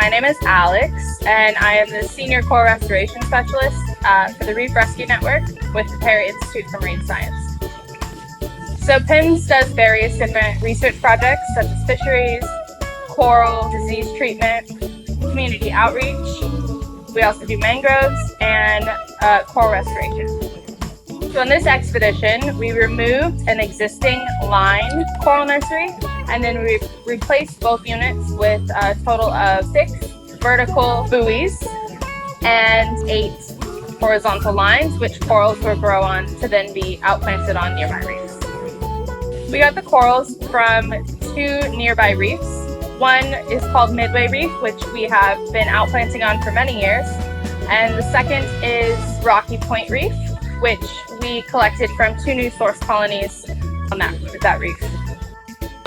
My name is Alex, and I am the Senior Coral Restoration Specialist for the Reef Rescue Network with the Perry Institute for Marine Science. So PIMS does various different research projects such as fisheries, coral disease treatment, community outreach. We also do mangroves and coral restoration. So in this expedition, we removed an existing line coral nursery, and then we replaced both units with a total of 6 vertical buoys and 8 horizontal lines, which corals will grow on to then be outplanted on nearby reefs. We got the corals from 2 nearby reefs. One is called Midway Reef, which we have been outplanting on for many years, and the second is Rocky Point Reef, which we collected from 2 new source colonies on that reef.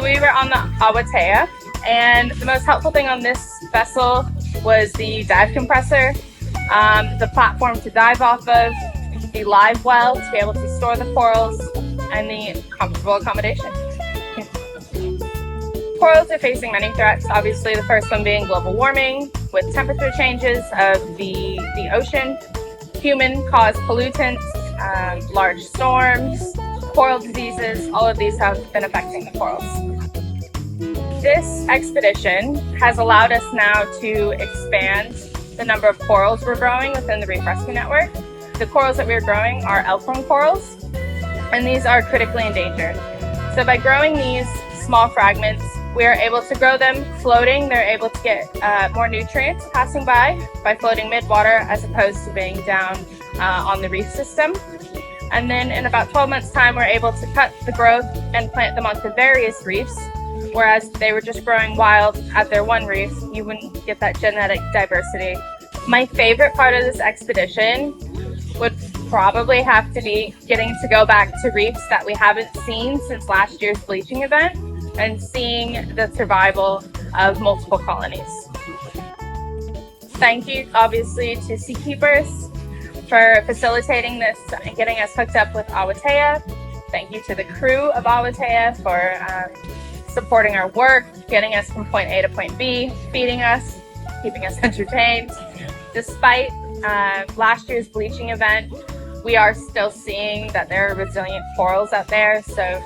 We were on the Awatea, and the most helpful thing on this vessel was the dive compressor, the platform to dive off of, the live well to be able to store the corals, and the comfortable accommodation. Corals are facing many threats, obviously the first one being global warming, with temperature changes of the ocean, human-caused pollutants, large storms, coral diseases. All of these have been affecting the corals. This expedition has allowed us now to expand the number of corals we're growing within the Reef Rescue Network. The corals that we're growing are elfworm corals, and these are critically endangered. So by growing these small fragments, we are able to grow them floating. They're able to get more nutrients passing by floating mid-water as opposed to being down on the reef system. And then in about 12 months' time, we're able to cut the growth and plant them onto various reefs, whereas if they were just growing wild at their one reef, you wouldn't get that genetic diversity. My favorite part of this expedition would probably have to be getting to go back to reefs that we haven't seen since last year's bleaching event and seeing the survival of multiple colonies. Thank you, obviously, to Seakeepers for facilitating this and getting us hooked up with Awatea. Thank you to the crew of Awatea for supporting our work, getting us from point A to point B, feeding us, keeping us entertained. Despite last year's bleaching event, we are still seeing that there are resilient corals out there. So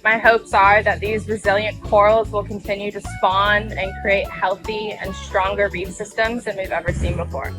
my hopes are that these resilient corals will continue to spawn and create healthy and stronger reef systems than we've ever seen before.